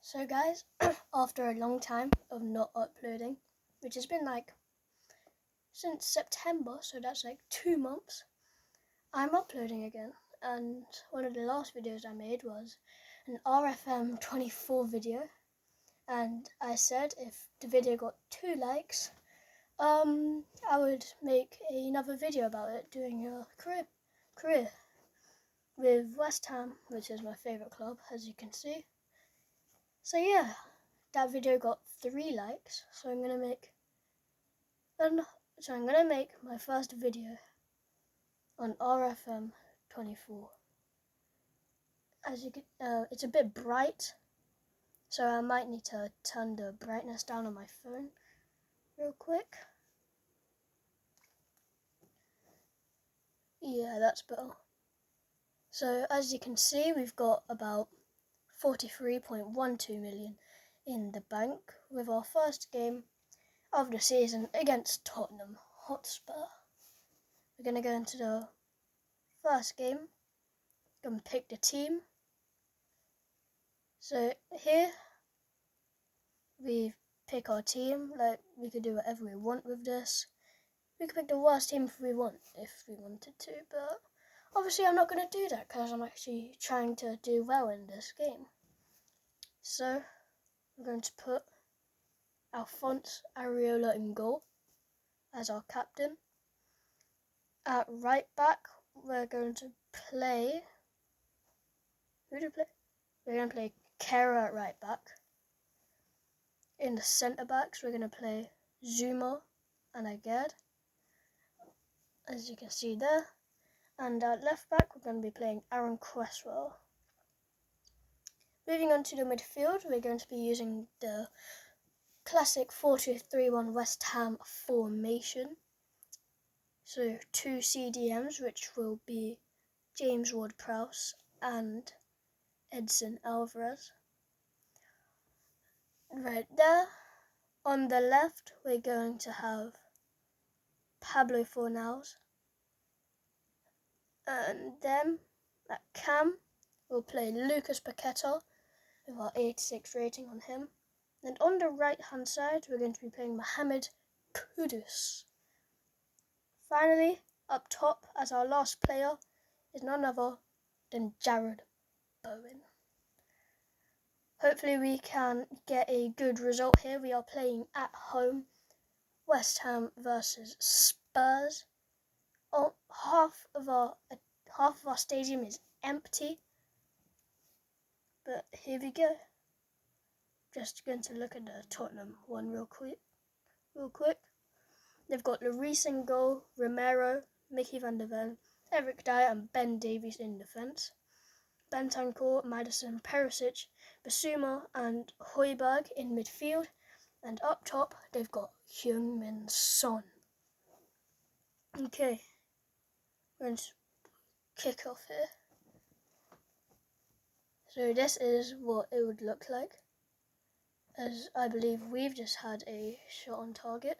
So guys, after a long time of not uploading, which has been like since September, so that's like 2 months, I'm uploading again. And one of the last videos I made was an rfm24 video, and I said if the video got 2 likes, I would make another video about it, doing a career with West Ham, which is my favourite club, as you can see. So yeah, that video got 3 likes, so I'm gonna make my first video on rfm24. As you can, it's a bit bright, so I might need to turn the brightness down on my phone real quick. Yeah, that's better. So as you can see, we've got about 43.12 million in the bank with our first game of the season against Tottenham Hotspur. We're going to go into the first game, and pick the team. So here we pick our team. Like, we could do whatever we want with this. We could pick the worst team if we wanted to, but obviously I'm not going to do that because I'm actually trying to do well in this game. So we're going to put Alphonse Areola in goal as our captain. At right back, we're going to play... Who do we play? We're going to play Kera at right back. In the centre backs, we're going to play Zuma and Aged, as you can see there. And at left back, we're going to be playing Aaron Cresswell. Moving on to the midfield, we're going to be using the classic 4-2-3-1 West Ham formation. So 2 CDMs, which will be James Ward-Prowse and Edson Alvarez. Right there. On the left, we're going to have Pablo Fornals. And then at cam, we'll play Lucas Paqueta with our 86 rating on him. And on the right hand side, we're going to be playing Mohamed Kudus. Finally, up top as our last player is none other than Jared Bowen. Hopefully we can get a good result here. We are playing at home, West Ham versus Spurs. Oh, half of our stadium is empty, but here we go. Just going to look at the Tottenham one real quick. They've got Lloris in goal, Romero, Mickey van der Ven, Eric Dyer and Ben Davies in defence. Bentancur, Madison, Perisic, Basuma and Højbjerg in midfield. And up top, they've got Heung-min Son. Okay, we're going to kick off here. So this is what it would look like, as I believe we've just had a shot on target.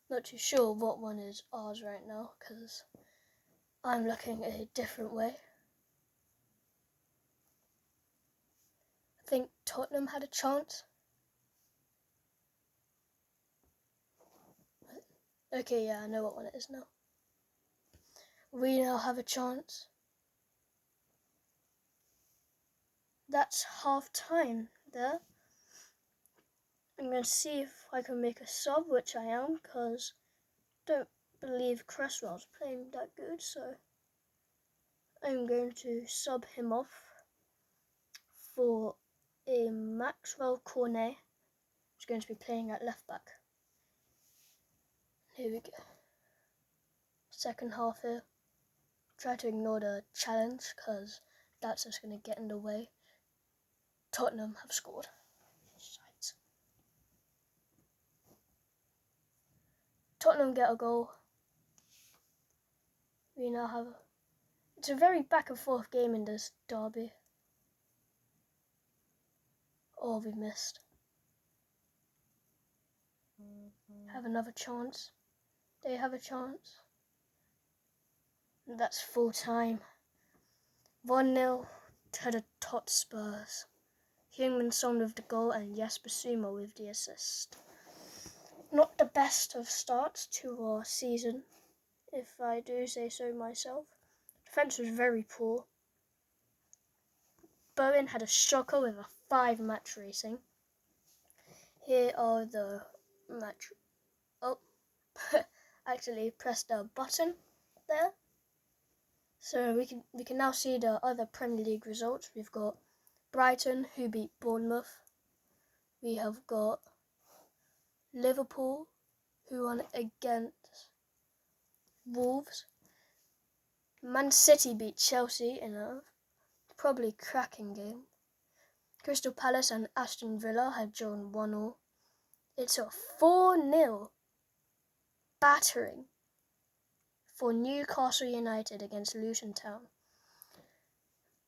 Not too sure what one is ours right now, because I'm looking a different way. I think Tottenham had a chance. Okay, yeah, I know what one it is now. We now have a chance. That's half time there. I'm going to see if I can make a sub, which I am, because I don't believe Cresswell's playing that good, so I'm going to sub him off for a Maxwell Cornet, who's going to be playing at left back. Here we go. Second half here. Try to ignore the challenge, because that's just going to get in the way. Tottenham have scored. Shite. Tottenham get a goal. We now have... It's a very back and forth game in this derby. Oh, we missed. Have another chance. They have a chance. And that's full time. 1-0 to the top Spurs. Heung-min-son with the goal and Jesper Sumo with the assist. Not the best of starts to our season, if I do say so myself. Defence was very poor. Bowen had a shocker with a 5-match rating. Here are the match. Oh, actually pressed the button there. So we can now see the other Premier League results. We've got Brighton, who beat Bournemouth. We have got Liverpool, who won against Wolves. Man City beat Chelsea in a probably cracking game. Crystal Palace and Aston Villa had drawn 1-1. It's a 4-0 battering for Newcastle United against Luton Town.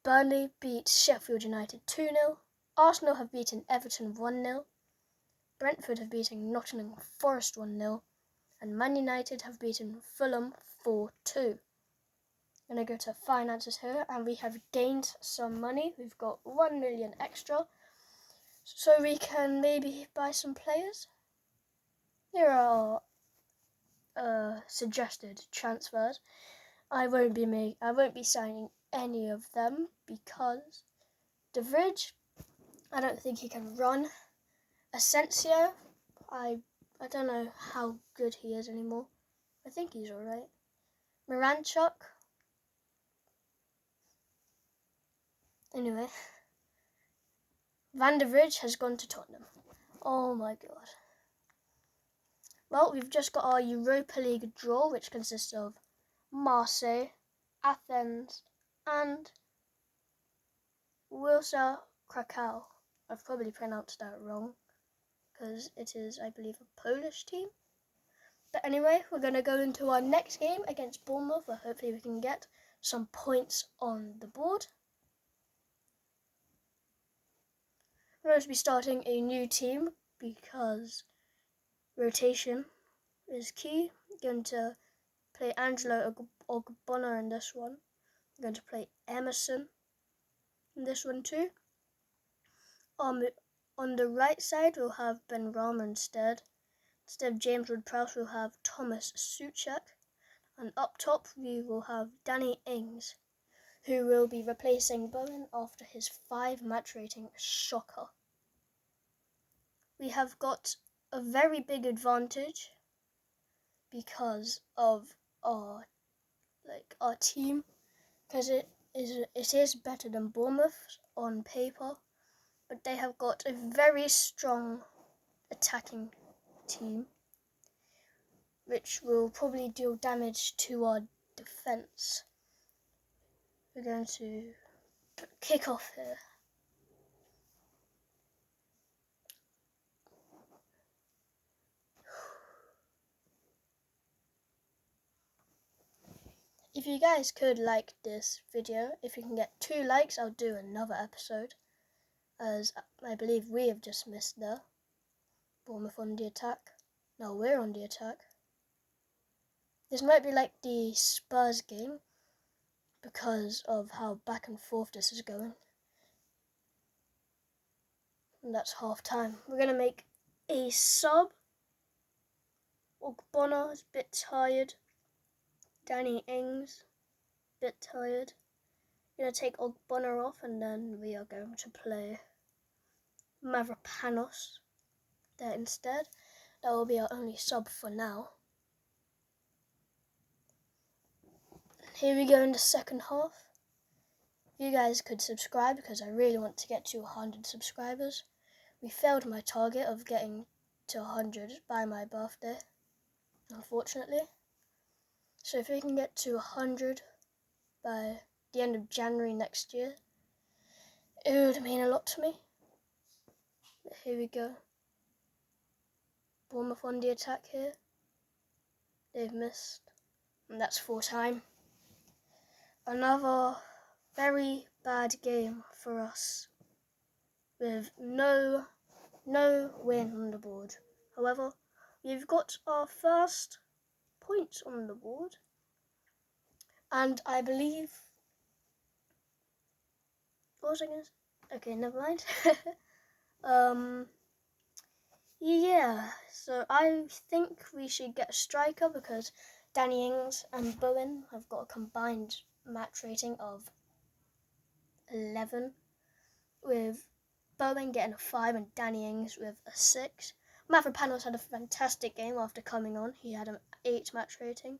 Burnley beat Sheffield United 2-0. Arsenal have beaten Everton 1-0. Brentford have beaten Nottingham Forest 1-0. And Man United have beaten Fulham 4-2. I'm going to go to finances here, and we have gained some money. We've got 1 million extra, so we can maybe buy some players. Here are suggested transfers. I won't be signing any of them because De Vrij, I don't think he can run. Asensio, I don't know how good he is anymore. I think he's alright. Miranchuk. Anyway, Van der Vrij has gone to Tottenham. Oh my god. Well, we've just got our Europa League draw, which consists of Marseille, Athens, and Wilsa Krakow. I've probably pronounced that wrong, because it is, I believe, a Polish team. But anyway, we're going to go into our next game against Bournemouth, where hopefully we can get some points on the board. We're going to be starting a new team because rotation is key. I'm going to play Angelo Ogbonna in this one. I'm going to play Emerson in this one too. On the right side, we'll have Ben Rama instead. Instead of James Ward-Prowse, we'll have Thomas Souček. And up top, we will have Danny Ings, who will be replacing Bowen after his 5-match rating shocker. We have got a very big advantage because of our team, because it is better than Bournemouth on paper, but they have got a very strong attacking team, which will probably deal damage to our defence. We're going to kick off here. If you guys could like this video, if we can get 2 likes, I'll do another episode, as I believe we have just missed there. Bournemouth on the attack. No, we're on the attack. This might be like the Spurs game because of how back and forth this is going. And that's half time. We're going to make a sub. Ogbonna is a bit tired. Danny Ings, a bit tired. I'm going to take Ogbonna off, and then we are going to play Mavropanos there instead. That will be our only sub for now. Here we go in the second half. If you guys could subscribe, because I really want to get to 100 subscribers. We failed my target of getting to 100 by my birthday, unfortunately. So if we can get to 100 by the end of January next year, it would mean a lot to me. But here we go. Bournemouth on the attack here. They've missed. And that's full time. Another very bad game for us, with no win on the board. However, we've got our first points on the board, and I believe What was I going to say? Okay, never mind. Yeah, so I think we should get a striker because Danny Ings and Bowen have got a combined match rating of 11, with Bowen getting a 5 and Danny Ings with a 6. Mavropanos had a fantastic game after coming on. He had an 8 match rating.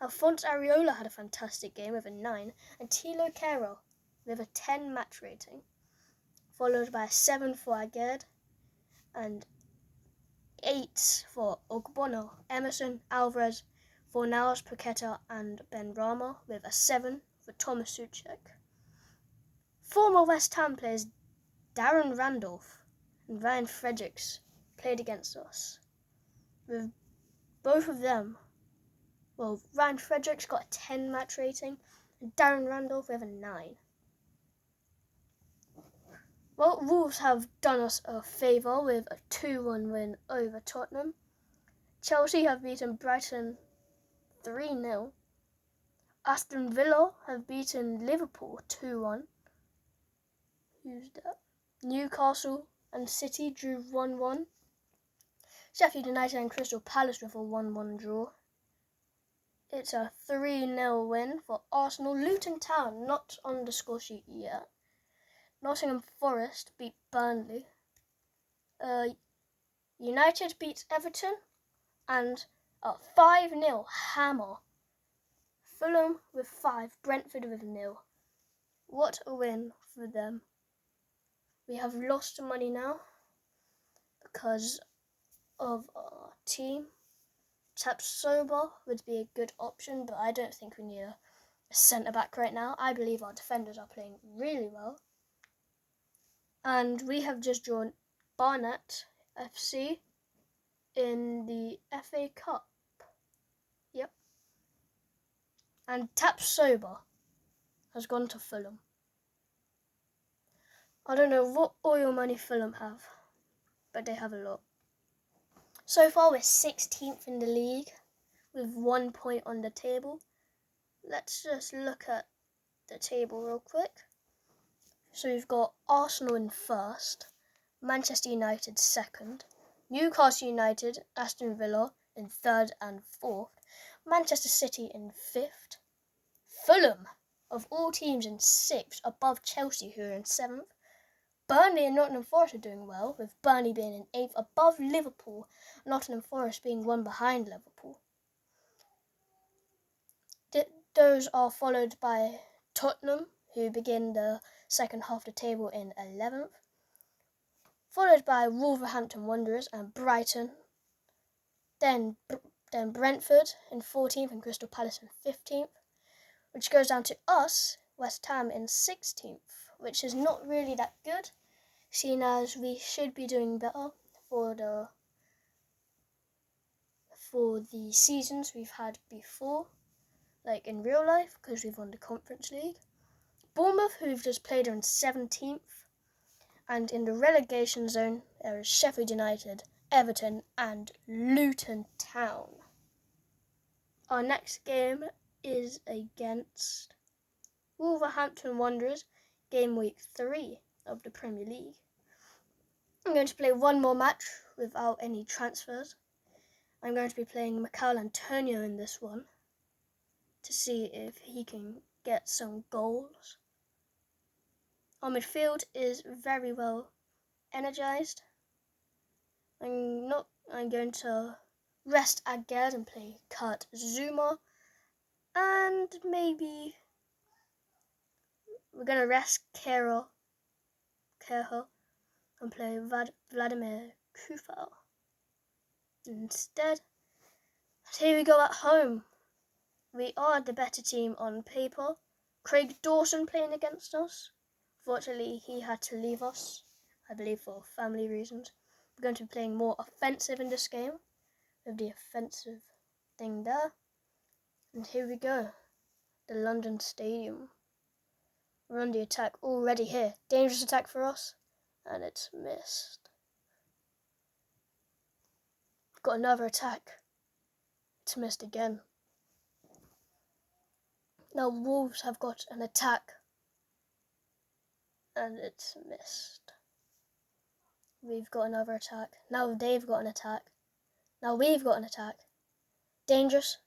Alphonse Areola had a fantastic game with a 9, and Thilo Kehrer with a 10 match rating, followed by a 7 for Aged and 8 for Ogbono, Emerson, Alvarez, Fornals, Paqueta and Ben Rama, with a 7 for Thomas Souček. Former West Ham players Darren Randolph and Ryan Fredericks played against us, with both of them. Well, Ryan Fredericks got a 10 match rating and Darren Randolph with a 9. Well, Wolves have done us a favour with a 2-1 win over Tottenham. Chelsea have beaten Brighton 3-0. Aston Villa have beaten Liverpool 2-1. Who's that? Newcastle and City drew 1-1. Sheffield United and Crystal Palace with a 1-1 draw. It's a 3-0 win for Arsenal. Luton Town not on the score sheet yet. Nottingham Forest beat Burnley. United beat Everton and a 5-0 hammer. Fulham with 5, Brentford with 0. What a win for them. We have lost money now because of our team. Tapsoba would be a good option, but I don't think we need a centre-back right now. I believe our defenders are playing really well. And we have just drawn Barnet FC in the FA Cup. Yep. And Tapsoba has gone to Fulham. I don't know what oil money Fulham have, but they have a lot. So far we're 16th in the league with 1 point on the table. Let's just look at the table real quick. So we've got Arsenal in first, Manchester United second, Newcastle United, Aston Villa in third and fourth, Manchester City in fifth, Fulham of all teams in sixth, above Chelsea who are in seventh. Burnley and Nottingham Forest are doing well, with Burnley being in eighth, above Liverpool, Nottingham Forest being one behind Liverpool. Those are followed by Tottenham, who begin the second half of the table in 11th, followed by Wolverhampton Wanderers and Brighton, then Brentford in 14th and Crystal Palace in 15th, which goes down to us, West Ham, in 16th, which is not really that good, seeing as we should be doing better for the seasons we've had before, like in real life, because we've won the Conference League. Bournemouth, who've just played, are in 17th, and in the relegation zone there is Sheffield United, Everton and Luton Town. Our next game is against Wolverhampton Wanderers, game week 3 of the Premier League. I'm going to play one more match without any transfers. I'm going to be playing Michael Antonio in this one to see if he can get some goals. Our midfield is very well energized. I'm going to rest Aged and play Kurt Zuma, and maybe we're going to rest Kehrer and play Vladimir Kufal instead. So here we go at home. We are the better team on paper. Craig Dawson playing against us. Fortunately, he had to leave us, I believe for family reasons. We're going to be playing more offensive in this game, with the offensive thing there. And here we go, the London Stadium. We're on the attack already here. Dangerous attack for us, and it's missed. We've got another attack. It's missed again. Now Wolves have got an attack. and it's missed. We've got another attack. Now they've got an attack. Now we've got an attack. Dangerous.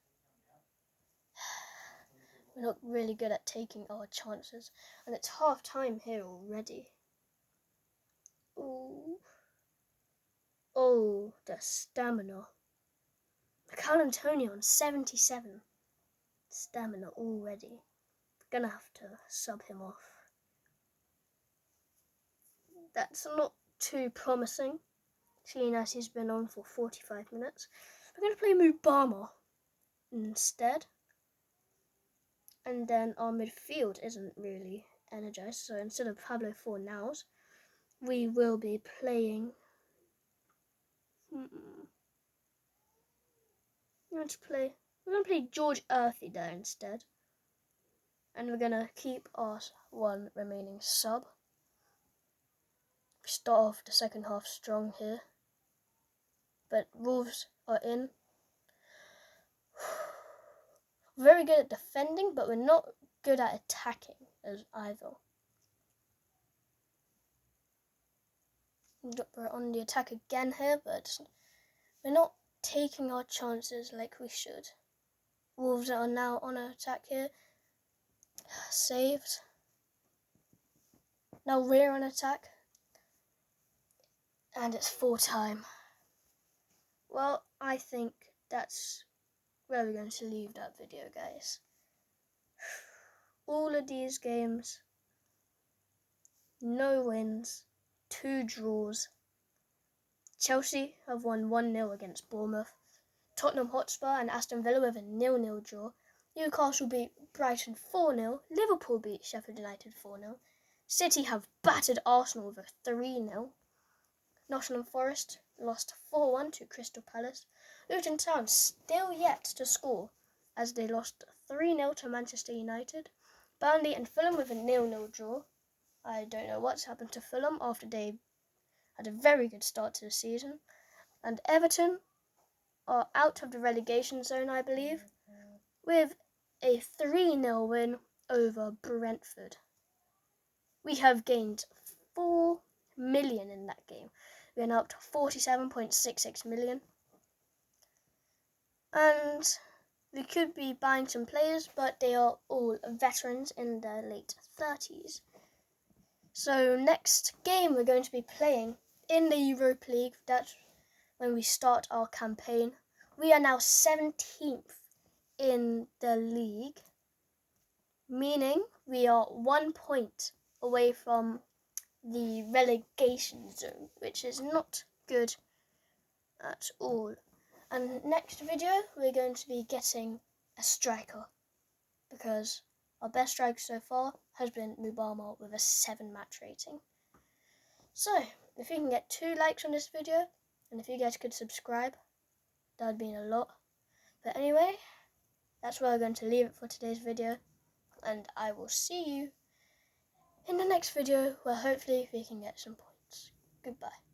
We're not really good at taking our chances. And it's half time here already. Ooh. Oh, the stamina. Mikel Antonio on 77. Stamina already. Gonna have to sub him off. That's not too promising, seeing as he's been on for 45 minutes. We're gonna play Mubama instead. And then our midfield isn't really energized, so instead of Pablo Fornals, we will be playing. We're gonna play George Earthy there instead, and we're gonna keep our one remaining sub. We start off the second half strong here, but Wolves are in. Very good at defending, but we're not good at attacking as either. We're on the attack again here, but we're not taking our chances like we should. Wolves are now on an attack here. Saved. Now we're on attack. And it's full time. Well, I think that's where we're going to leave that video, guys. All of these games, no wins, 2 draws. Chelsea have won 1-0 against Bournemouth. Tottenham Hotspur and Aston Villa with a 0-0 draw. Newcastle beat Brighton 4-0. Liverpool beat Sheffield United 4-0. City have battered Arsenal with a 3-0. Nottingham Forest lost 4-1 to Crystal Palace. Luton Town still yet to score as they lost 3-0 to Manchester United. Burnley and Fulham with a 0-0 draw. I don't know what's happened to Fulham after they had a very good start to the season. And Everton are out of the relegation zone, I believe, with a 3-0 win over Brentford. We have gained 4 million in that game. We are now up to 47.66 million. And we could be buying some players, but they are all veterans in their late 30s. So next game we're going to be playing in the Europa League. That's when we start our campaign. We are now 17th in the league, meaning we are 1 point away from the relegation zone, which is not good at all. And next video we're going to be getting a striker, because our best striker so far has been Mubama with a 7 match rating. So if you can get 2 likes on this video, and if you guys could subscribe, that would mean a lot. But anyway, that's where we're going to leave it for today's video, and I will see you in the next video where hopefully we can get some points. Goodbye.